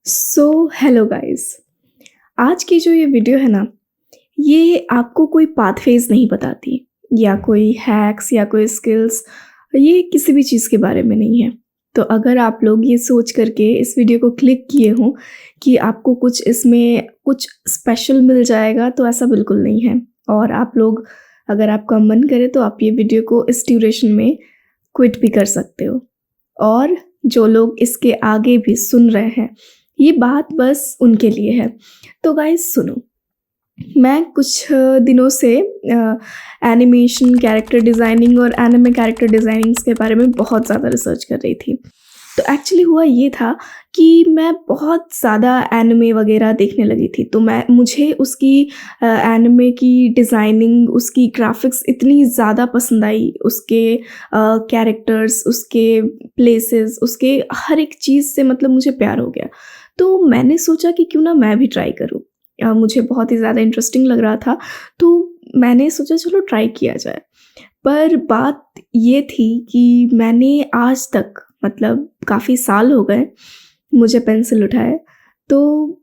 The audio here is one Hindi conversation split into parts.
Hello guys. आज की जो ये वीडियो है ना, ये आपको कोई पाथ फेज़ नहीं बताती या कोई हैक्स या कोई स्किल्स, ये किसी भी चीज़ के बारे में नहीं है। तो अगर आप लोग ये सोच करके इस वीडियो को क्लिक किए हों कि आपको कुछ इसमें कुछ स्पेशल मिल जाएगा, तो ऐसा बिल्कुल नहीं है। और आप लोग, अगर आपका मन करे तो आप ये वीडियो को इस ड्यूरेशन में क्विट भी कर सकते हो। और जो लोग इसके आगे भी सुन रहे हैं, ये बात बस उनके लिए है। तो गाइस सुनो, मैं कुछ दिनों से एनिमेशन, कैरेक्टर डिज़ाइनिंग और एनिमे कैरेक्टर डिज़ाइनिंग्स के बारे में बहुत ज़्यादा रिसर्च कर रही थी। तो एक्चुअली हुआ ये था कि मैं बहुत ज़्यादा एनिमे वगैरह देखने लगी थी, तो मुझे उसकी एनिमे की डिज़ाइनिंग, उसकी ग्राफ़िक्स इतनी ज़्यादा पसंद आई, उसके कैरेक्टर्स, उसके प्लेसेस, उसके हर एक चीज़ से मतलब मुझे प्यार हो गया। तो मैंने सोचा कि क्यों ना मैं भी ट्राई करूँ। मुझे बहुत ही ज़्यादा इंटरेस्टिंग लग रहा था, तो मैंने सोचा चलो ट्राई किया जाए। पर बात ये थी कि मैंने आज तक, मतलब काफ़ी साल हो गए मुझे पेंसिल उठाए, तो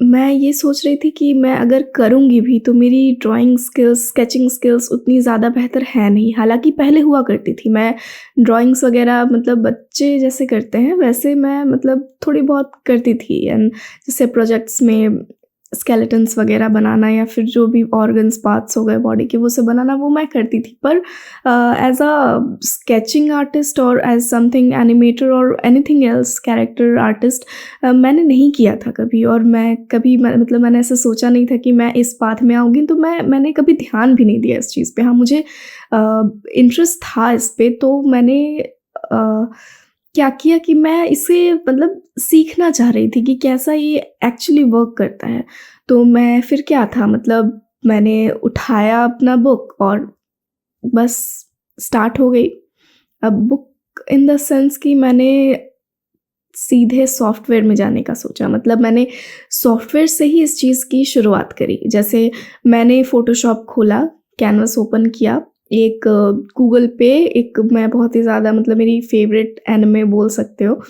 मैं ये सोच रही थी कि मैं अगर करूँगी भी तो मेरी ड्राइंग स्किल्स, स्केचिंग स्किल्स उतनी ज़्यादा बेहतर है नहीं। हालाँकि पहले हुआ करती थी, मैं ड्राइंग्स वग़ैरह मतलब बच्चे जैसे करते हैं वैसे मैं मतलब थोड़ी बहुत करती थी। एंड जैसे प्रोजेक्ट्स में स्केलेटन्स वग़ैरह बनाना या फिर जो भी ऑर्गन्स, पार्ट्स हो गए बॉडी के, वो सब बनाना वो मैं करती थी। पर एज़ अ स्केचिंग आर्टिस्ट और एज़ समथिंग एनिमेटर और एनीथिंग एल्स कैरेक्टर आर्टिस्ट मैंने नहीं किया था कभी। और मतलब मैंने ऐसा सोचा नहीं था कि मैं इस पाथ में आऊँगी, तो मैंने कभी ध्यान भी नहीं दिया इस चीज़ पे। हाँ, मुझे इंटरेस्ट था इस पे, तो मैंने क्या किया कि मैं इसे मतलब सीखना चाह रही थी कि कैसा ये एक्चुअली वर्क करता है। तो मैं फिर क्या था, मतलब मैंने उठाया अपना बुक और बस स्टार्ट हो गई। अब बुक इन द सेंस कि मैंने सीधे सॉफ्टवेयर में जाने का सोचा, मतलब मैंने सॉफ्टवेयर से ही इस चीज़ की शुरुआत करी। जैसे मैंने फ़ोटोशॉप खोला, कैनवस ओपन किया, एक गूगल पे एक, मैं बहुत ही ज़्यादा मतलब मेरी फ़ेवरेट एनिमे बोल सकते हो,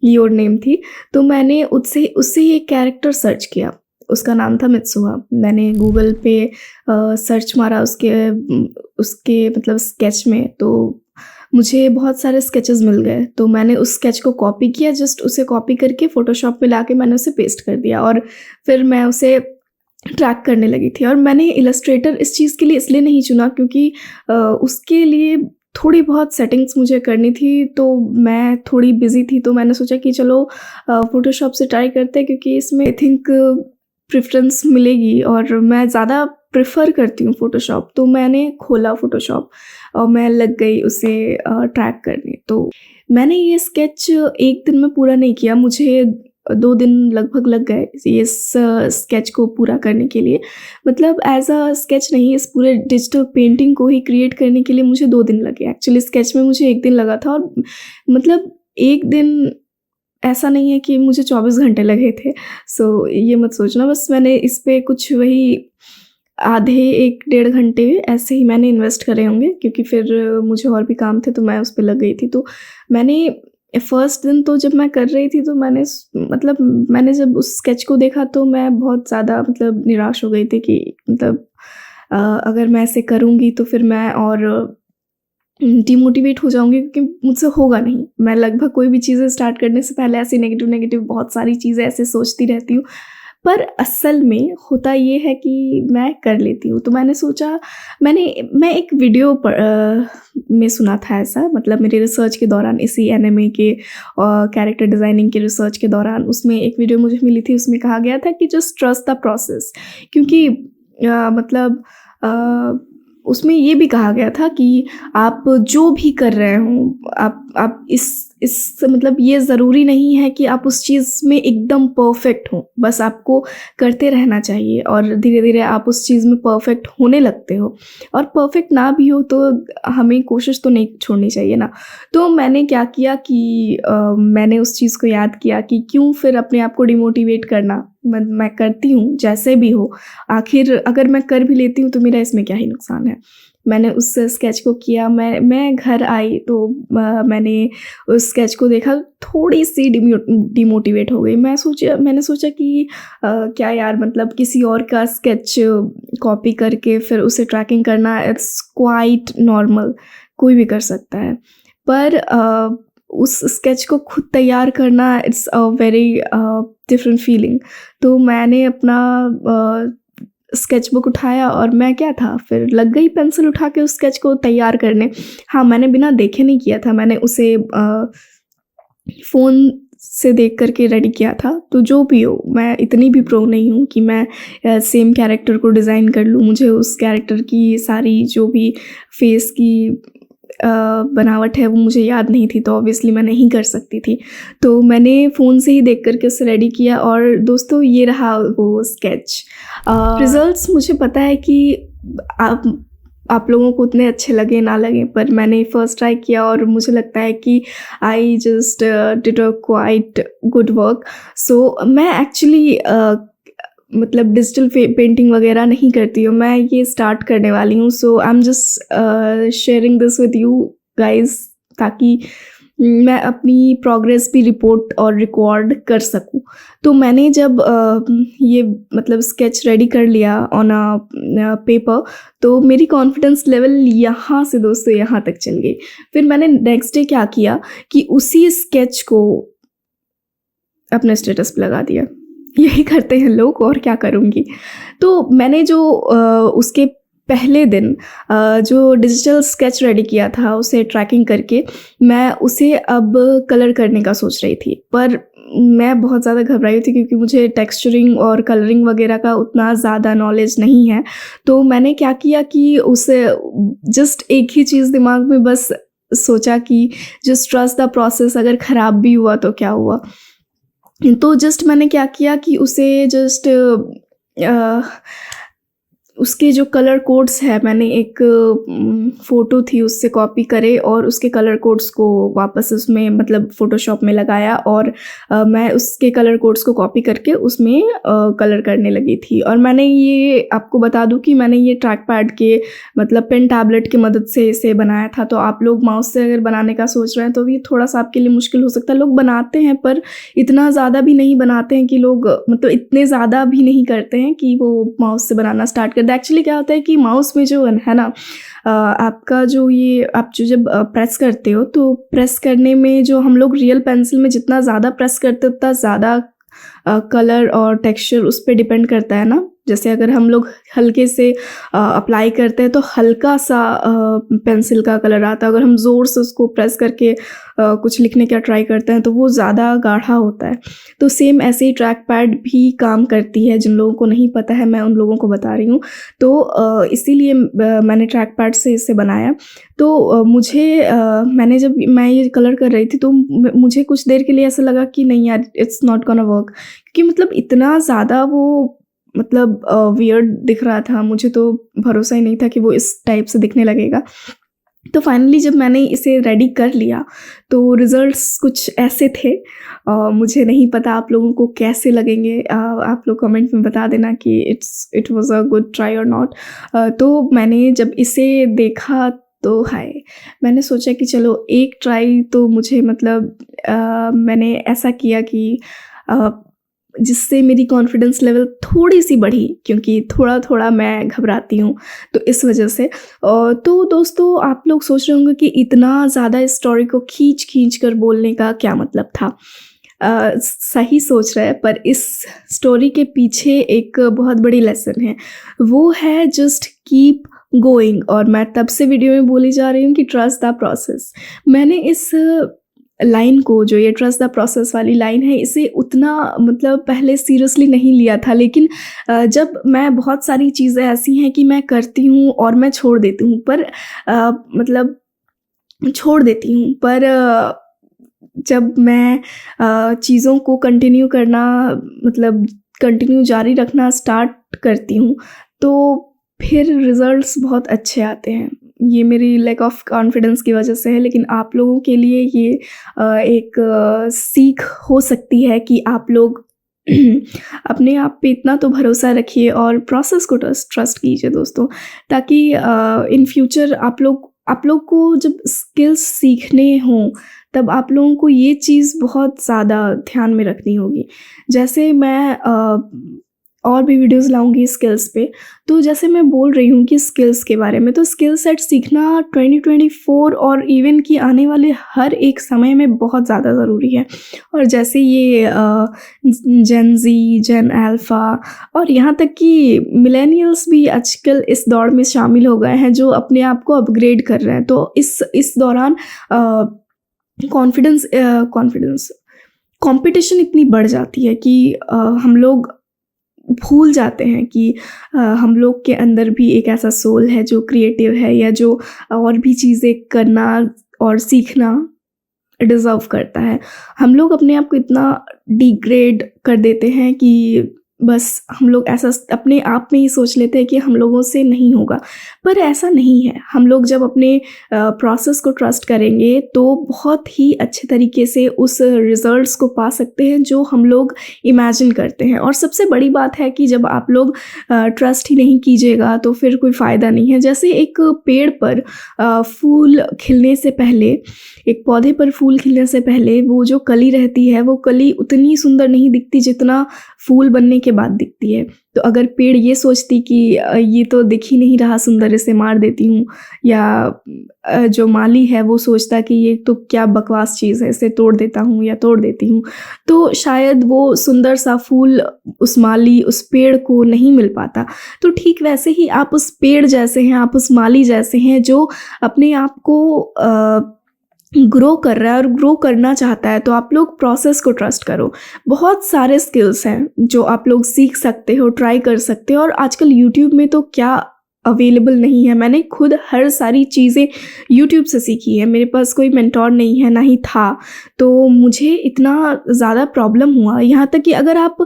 योर नेम थी। तो मैंने उससे उससे ही एक कैरेक्टर सर्च किया, उसका नाम था मित्सुहा। मैंने गूगल पे सर्च मारा उसके मतलब स्केच में, तो मुझे बहुत सारे स्केचेस मिल गए। तो मैंने उस स्केच को कॉपी किया, जस्ट उसे कॉपी करके फ़ोटोशॉप में लाके मैंने उसे पेस्ट कर दिया और फिर मैं उसे ट्रैक करने लगी थी। और मैंने इलस्ट्रेटर इस चीज़ के लिए इसलिए नहीं चुना क्योंकि उसके लिए थोड़ी बहुत सेटिंग्स मुझे करनी थी, तो मैं थोड़ी बिज़ी थी, तो मैंने सोचा कि चलो फ़ोटोशॉप से ट्राई करते हैं क्योंकि इसमें आई थिंक प्रेफ़रेंस मिलेगी और मैं ज़्यादा प्रेफ़र करती हूँ फ़ोटोशॉप। तो मैंने खोला फ़ोटोशॉप और मैं लग गई उसे ट्रैक करने। तो मैंने ये स्केच 1 दिन में पूरा नहीं किया, मुझे 2 दिन लगभग लग गए इस स्केच को पूरा करने के लिए। मतलब एज़ अ स्केच नहीं, इस पूरे डिजिटल पेंटिंग को ही क्रिएट करने के लिए मुझे 2 दिन लगे। एक्चुअली स्केच में मुझे 1 दिन लगा था और मतलब 1 दिन ऐसा नहीं है कि मुझे 24 घंटे लगे थे। सो ये मत सोचना, बस मैंने इस पे कुछ वही आधे 1 डेढ़ घंटे ऐसे ही मैंने इन्वेस्ट करे होंगे क्योंकि फिर मुझे और भी काम थे, तो मैं उस पे लग गई थी। तो मैंने फर्स्ट दिन तो जब मैं कर रही थी तो मतलब मैंने जब उस स्केच को देखा तो मैं बहुत ज़्यादा मतलब निराश हो गई थी कि मतलब अगर मैं ऐसे करूँगी तो फिर मैं और डिमोटिवेट हो जाऊँगी क्योंकि मुझसे होगा नहीं। मैं लगभग कोई भी चीज़ें स्टार्ट करने से पहले ऐसी नेगेटिव बहुत सारी चीज़ें ऐसे सोचती रहती हूँ। पर असल में होता ये है कि मैं कर लेती हूँ। तो मैंने सोचा, मैं एक वीडियो में सुना था ऐसा, मतलब मेरे रिसर्च के दौरान इसी एनिमे के कैरेक्टर डिज़ाइनिंग के रिसर्च के दौरान उसमें एक वीडियो मुझे मिली थी, उसमें कहा गया था कि जस्ट ट्रस्ट द प्रोसेस। क्योंकि मतलब अ, उसमें ये भी कहा गया था कि आप जो भी कर रहे हों, आप इस मतलब ये ज़रूरी नहीं है कि आप उस चीज़ में एकदम परफ़ेक्ट हों, बस आपको करते रहना चाहिए और धीरे-धीरे आप उस चीज़ में परफ़ेक्ट होने लगते हो। और परफ़ेक्ट ना भी हो तो हमें कोशिश तो नहीं छोड़नी चाहिए ना। तो मैंने क्या किया कि मैंने उस चीज़ को याद किया कि क्यों फिर अपने आप को डिमोटिवेट करना, मैं करती हूँ जैसे भी हो, आखिर अगर मैं कर भी लेती हूँ तो मेरा इसमें क्या ही नुकसान है। मैंने उस स्केच को किया। मैं घर आई तो मैंने उस स्केच को देखा, थोड़ी-सी डिमोटिवेट हो गई। मैंने सोचा कि क्या यार, मतलब किसी और का स्केच कॉपी करके फिर उसे ट्रैकिंग करना, इट्स क्वाइट नॉर्मल, कोई भी कर सकता है। पर उस स्केच को खुद तैयार करना, it's a very different feeling. तो मैंने अपना स्केच बुक उठाया और मैं क्या था, फिर लग गई पेंसिल उठा के उस स्केच को तैयार करने। हाँ, मैंने बिना देखे नहीं किया था, मैंने उसे फ़ोन से देख कर के रेडी किया था। तो जो भी हो, मैं इतनी भी प्रो नहीं हूँ कि मैं सेम कैरेक्टर को डिज़ाइन कर लूँ। मुझे उस कैरेक्टर की सारी जो भी फेस की बनावट है वो मुझे याद नहीं थी, तो ऑब्वियसली मैं नहीं कर सकती थी। तो मैंने फ़ोन से ही देख कर के उसे रेडी किया और दोस्तों ये रहा वो स्केच। रिज़ल्ट्स मुझे पता है कि आप आप लोगों को उतने अच्छे लगे ना लगे, पर मैंने फर्स्ट ट्राई किया और मुझे लगता है कि I just did a quite good work. So मैं एक्चुअली मतलब डिजिटल पेंटिंग वगैरह नहीं करती हूँ, मैं ये स्टार्ट करने वाली हूँ। So I am just sharing this with you guys, ताकि मैं अपनी प्रोग्रेस भी रिपोर्ट और रिकॉर्ड कर सकूँ। तो मैंने जब ये मतलब स्केच रेडी कर लिया ऑन अ पेपर, तो मेरी कॉन्फिडेंस लेवल यहाँ से दोस्तों यहाँ तक चल गई। फिर मैंने नेक्स्ट डे क्या किया कि उसी स्केच को अपने स्टेटस पे लगा दिया। यही करते हैं लोग, और क्या करूँगी। तो मैंने जो उसके पहले दिन जो डिजिटल स्केच रेडी किया था उसे ट्रैकिंग करके, मैं उसे अब कलर करने का सोच रही थी। पर मैं बहुत ज़्यादा घबराई थी क्योंकि मुझे टेक्सचरिंग और कलरिंग वगैरह का उतना ज़्यादा नॉलेज नहीं है। तो मैंने क्या किया कि उसे जस्ट एक ही चीज़ दिमाग में बस सोचा कि जस्ट ट्रस्ट द प्रोसेस, अगर ख़राब भी हुआ तो क्या हुआ। तो जस्ट मैंने क्या किया कि उसे जस्ट उसके जो कलर कोड्स है, मैंने एक फ़ोटो थी उससे कॉपी करे और उसके कलर कोड्स को वापस उसमें मतलब फ़ोटोशॉप में लगाया और मैं उसके कलर कोड्स को कॉपी करके उसमें कलर करने लगी थी। और मैंने ये आपको बता दूं कि मैंने ये ट्रैक पैड के मतलब पेन टैबलेट की मदद से इसे बनाया था। तो आप लोग माउस से अगर बनाने का सोच रहे हैं तो ये थोड़ा सा आपके लिए मुश्किल हो सकता है। लोग बनाते हैं पर इतना ज़्यादा भी नहीं बनाते हैं कि लोग मतलब इतने ज़्यादा भी नहीं करते हैं कि वो माउस से बनाना स्टार्ट कर दे। एक्चुअली क्या होता है कि माउस में जो है ना आपका जो ये आप जो जब प्रेस करते हो तो प्रेस करने में जो हम लोग रियल पेंसिल में जितना ज़्यादा प्रेस करते हैं उतना ज़्यादा कलर और टेक्सचर उस पर डिपेंड करता है ना। जैसे अगर हम लोग हल्के से अप्लाई करते हैं तो हल्का सा पेंसिल का कलर आता है। अगर हम ज़ोर से उसको प्रेस करके कुछ लिखने का ट्राई करते हैं तो वो ज़्यादा गाढ़ा होता है। तो सेम ऐसे ही ट्रैक पैड भी काम करती है। जिन लोगों को नहीं पता है मैं उन लोगों को बता रही हूँ। तो इसीलिए मैंने ट्रैक पैड से इसे बनाया। तो मैंने जब मैं ये कलर कर रही थी तो मुझे कुछ देर के लिए ऐसा लगा कि नहीं यार, इट्स नॉट गोना वर्क, क्योंकि मतलब इतना ज़्यादा वो मतलब वियर्ड दिख रहा था। मुझे तो भरोसा ही नहीं था कि वो इस टाइप से दिखने लगेगा। तो फाइनली जब मैंने इसे रेडी कर लिया तो रिज़ल्ट्स कुछ ऐसे थे। मुझे नहीं पता आप लोगों को कैसे लगेंगे। आप लोग कमेंट में बता देना कि it was a good try और नॉट। तो मैंने जब इसे देखा तो हाय, मैंने सोचा कि चलो एक ट्राई तो मुझे मतलब मैंने ऐसा किया कि जिससे मेरी कॉन्फिडेंस लेवल थोड़ी-सी बढ़ी, क्योंकि थोड़ा-थोड़ा मैं घबराती हूँ, तो इस वजह से। तो दोस्तों आप लोग सोच रहे होंगे कि इतना ज़्यादा इस स्टोरी को खींच-खींच कर बोलने का क्या मतलब था? सही सोच रहे हैं, पर इस स्टोरी के पीछे एक बहुत बड़ी लेसन है। वो है जस्ट कीप गोइंग। और मैं तब से वीडियो में बोली जा रही हूँ कि ट्रस्ट द प्रोसेस। मैंने इस लाइन को, जो ये ट्रस्ट द प्रोसेस वाली लाइन है, इसे उतना मतलब पहले सीरियसली नहीं लिया था। लेकिन जब मैं बहुत सारी चीज़ें ऐसी हैं कि मैं करती हूँ और मैं छोड़ देती हूँ, पर मतलब छोड़ देती हूँ, पर जब मैं चीज़ों को कंटिन्यू करना मतलब कंटिन्यू जारी रखना स्टार्ट करती हूँ तो फिर रिज़ल्ट्स बहुत अच्छे आते हैं। ये मेरी लैक ऑफ कॉन्फिडेंस की वजह से है, लेकिन आप लोगों के लिए ये एक सीख हो सकती है कि आप लोग अपने आप पे इतना तो भरोसा रखिए और प्रोसेस को ट्रस्ट कीजिए दोस्तों, ताकि इन फ्यूचर आप लोग को जब स्किल्स सीखने हों, तब आप लोगों को ये चीज़ बहुत ज़्यादा ध्यान में रखनी होगी। जैसे मैं और भी वीडियोज़ लाऊँगी स्किल्स पे, तो जैसे मैं बोल रही हूँ कि स्किल्स के बारे में, तो स्किल सेट सीखना 2024 और इवन कि आने वाले हर एक समय में बहुत ज़्यादा ज़रूरी है। और जैसे ये जेन ज़ी, जेन अल्फ़ा और यहाँ तक कि मिलेनियल्स भी आजकल इस दौड़ में शामिल हो गए हैं, जो अपने आप को अपग्रेड कर रहे हैं। तो इस दौरान कॉन्फिडेंस कॉम्पिटिशन इतनी बढ़ जाती है कि हम लोग भूल जाते हैं कि हम लोग के अंदर भी एक ऐसा सोल है जो क्रिएटिव है, या जो और भी चीज़ें करना और सीखना डिज़र्व करता है। हम लोग अपने आप को इतना डिग्रेड कर देते हैं कि बस हम लोग ऐसा अपने आप में ही सोच लेते हैं कि हम लोगों से नहीं होगा, पर ऐसा नहीं है। हम लोग जब अपने प्रोसेस को ट्रस्ट करेंगे तो बहुत ही अच्छे तरीके से उस रिज़ल्ट्स को पा सकते हैं जो हम लोग इमेजिन करते हैं। और सबसे बड़ी बात है कि जब आप लोग ट्रस्ट ही नहीं कीजिएगा तो फिर कोई फ़ायदा नहीं है। जैसे एक पेड़ पर फूल खिलने से पहले, एक पौधे पर फूल खिलने से पहले वो जो कली रहती है, वो कली उतनी सुंदर नहीं दिखती जितना फूल बनने के बाद दिखती है। तो अगर पेड़ ये सोचती कि ये तो दिख ही नहीं रहा सुंदर, इसे मार देती हूँ, या जो माली है वो सोचता कि ये तो क्या बकवास चीज़ है, इसे तोड़ देता हूँ या तोड़ देती हूँ, तो शायद वो सुंदर सा फूल उस माली, उस पेड़ को नहीं मिल पाता। तो ठीक वैसे ही आप उस पेड़ जैसे हैं, आप उस माली जैसे हैं जो अपने आप को ग्रो कर रहा है और ग्रो करना चाहता है। तो आप लोग प्रोसेस को ट्रस्ट करो। बहुत सारे स्किल्स हैं जो आप लोग सीख सकते हो, ट्राई कर सकते हो, और आजकल यूट्यूब में तो क्या अवेलेबल नहीं है। मैंने खुद हर सारी चीज़ें यूट्यूब से सीखी है। मेरे पास कोई मेंटोर नहीं है, ना ही था, तो मुझे इतना ज़्यादा प्रॉब्लम हुआ। यहाँ तक कि अगर आप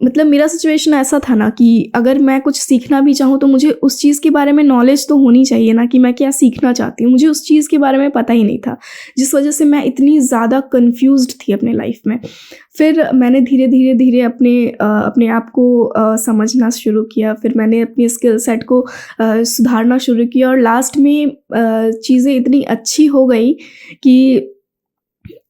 मतलब मेरा सिचुएशन ऐसा था ना कि अगर मैं कुछ सीखना भी चाहूँ तो मुझे उस चीज़ के बारे में नॉलेज तो होनी चाहिए ना, कि मैं क्या सीखना चाहती हूँ। मुझे उस चीज़ के बारे में पता ही नहीं था, जिस वजह से मैं इतनी ज़्यादा कन्फ्यूज्ड थी अपने लाइफ में। फिर मैंने धीरे-धीरे अपने आप को समझना शुरू किया। फिर मैंने अपनी स्किल सेट को सुधारना शुरू किया, और लास्ट में चीज़ें इतनी अच्छी हो गई कि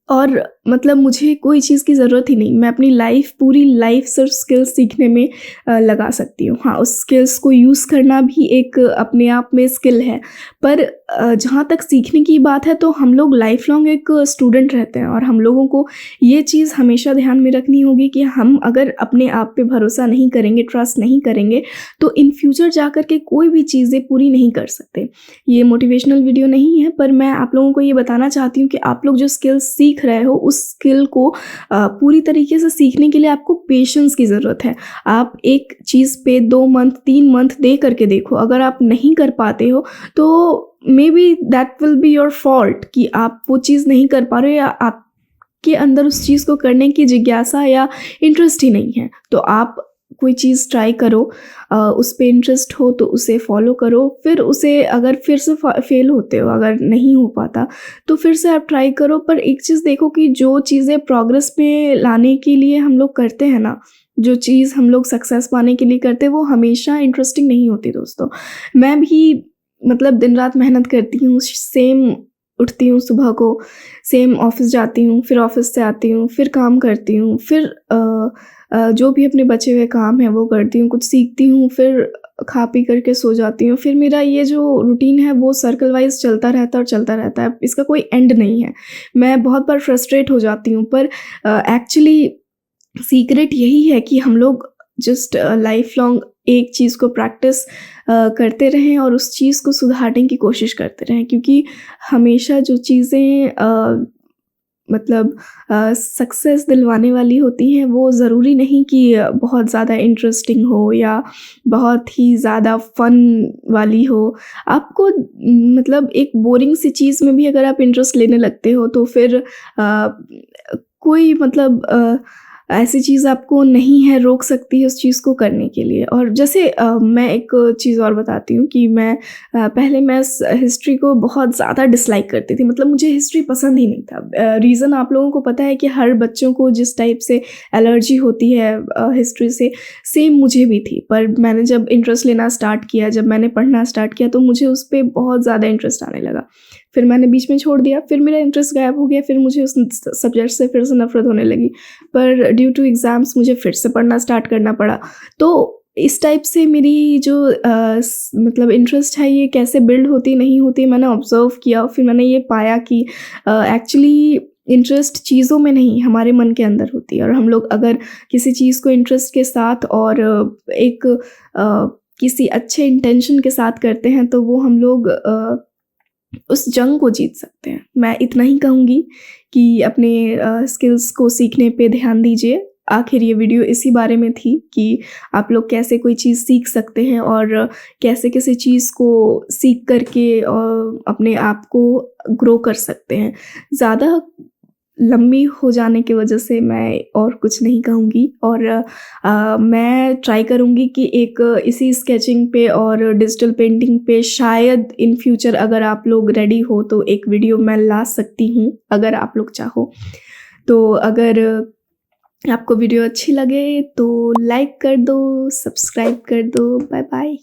और मतलब मुझे कोई चीज़ की ज़रूरत ही नहीं। मैं अपनी पूरी लाइफ सिर्फ स्किल्स सीखने में लगा सकती हूँ। हाँ, उस स्किल्स को यूज़ करना भी एक अपने आप में स्किल है। पर जहाँ तक सीखने की बात है, तो हम लोग लाइफ लॉन्ग एक स्टूडेंट रहते हैं, और हम लोगों को ये चीज़ हमेशा ध्यान में रखनी होगी कि हम अगर अपने आप पे भरोसा नहीं करेंगे, ट्रस्ट नहीं करेंगे, तो इन फ्यूचर जा कर के कोई भी चीज़ें पूरी नहीं कर सकते। ये मोटिवेशनल वीडियो नहीं है, पर मैं आप लोगों को ये बताना चाहती हूँ कि आप लोग जो स्किल्स सीख रहे हो, उस स्किल को पूरी तरीके से सीखने के लिए आपको पेशेंस की ज़रूरत है। आप एक चीज़ पे 2 मंथ 3 मंथ दे करके देखो। अगर आप नहीं कर पाते हो तो may be that will be your fault, कि आप वो चीज़ नहीं कर पा रहे हो, या आपके अंदर उस चीज़ को करने की जिज्ञासा या इंटरेस्ट ही नहीं है। तो आप कोई चीज़ ट्राई करो, उस पे इंटरेस्ट हो तो उसे फॉलो करो। फिर उसे अगर फिर से फेल होते हो, अगर नहीं हो पाता, तो फिर से आप ट्राई करो। पर एक चीज़ देखो कि जो चीज़ें प्रोग्रेस में लाने के लिए हम लोग करते हैं ना, जो चीज़ हम लोग सक्सेस पाने के लिए करते हैं, वो हमेशा इंटरेस्टिंग नहीं होती दोस्तों। मैं भी मतलब दिन रात मेहनत करती हूँ, सेम उठती हूँ सुबह को, सेम ऑफ़िस जाती हूँ, फिर ऑफ़िस से आती हूँ, फिर काम करती हूँ, फिर जो भी अपने बचे हुए काम हैं वो करती हूँ, कुछ सीखती हूँ, फिर खा पी करके सो जाती हूँ। फिर मेरा ये जो रूटीन है वो सर्कल वाइज़ चलता रहता है और चलता रहता है, इसका कोई एंड नहीं है। मैं बहुत बार फ्रस्ट्रेट हो जाती हूँ, पर एक्चुअली सीक्रेट यही है कि हम लोग जस्ट लाइफ लॉन्ग एक चीज़ को प्रैक्टिस करते रहें और उस चीज़ को सुधारने की कोशिश करते रहें, क्योंकि हमेशा जो चीज़ें मतलब सक्सेस दिलवाने वाली होती हैं, वो ज़रूरी नहीं कि बहुत ज़्यादा इंटरेस्टिंग हो या बहुत ही ज़्यादा फ़न वाली हो। आपको मतलब एक बोरिंग सी चीज़ में भी अगर आप इंटरेस्ट लेने लगते हो, तो फिर कोई मतलब ऐसी चीज़ आपको नहीं है रोक सकती है उस चीज़ को करने के लिए। और जैसे मैं एक चीज़ और बताती हूँ कि पहले मैं हिस्ट्री को बहुत ज़्यादा डिसलाइक करती थी, मतलब मुझे हिस्ट्री पसंद ही नहीं था। रीज़न आप लोगों को पता है कि हर बच्चों को जिस टाइप से एलर्जी होती है हिस्ट्री से, सेम मुझे भी थी। पर मैंने जब इंटरेस्ट लेना स्टार्ट किया, जब मैंने पढ़ना स्टार्ट किया, तो मुझे उस पे बहुत ज़्यादा इंटरेस्ट आने लगा। फिर मैंने बीच में छोड़ दिया, फिर मेरा इंटरेस्ट गायब हो गया, फिर मुझे उस सब्जेक्ट से फिर से नफ़रत होने लगी। पर ड्यू टू एग्ज़ाम्स मुझे फिर से पढ़ना स्टार्ट करना पड़ा। तो इस टाइप से मेरी जो मतलब इंटरेस्ट है, ये कैसे बिल्ड होती नहीं होती, मैंने ऑब्ज़र्व किया। फिर मैंने ये पाया कि एक्चुअली इंटरेस्ट चीज़ों में नहीं, हमारे मन के अंदर होती है। और हम लोग अगर किसी चीज़ को इंटरेस्ट के साथ और एक किसी अच्छे इंटेंशन के साथ करते हैं, तो वो हम लोग उस जंग को जीत सकते हैं। मैं इतना ही कहूँगी कि अपने स्किल्स को सीखने पे ध्यान दीजिए। आखिर ये वीडियो इसी बारे में थी कि आप लोग कैसे कोई चीज़ सीख सकते हैं और कैसे किसी चीज़ को सीख करके अपने आप को ग्रो कर सकते हैं। ज़्यादा लंबी हो जाने की वजह से मैं और कुछ नहीं कहूँगी। और मैं ट्राई करूँगी कि एक इसी स्केचिंग पे और डिजिटल पेंटिंग पे शायद इन फ्यूचर अगर आप लोग रेडी हो तो एक वीडियो मैं ला सकती हूँ, अगर आप लोग चाहो। तो अगर आपको वीडियो अच्छी लगे तो लाइक कर दो, सब्सक्राइब कर दो। Bye bye.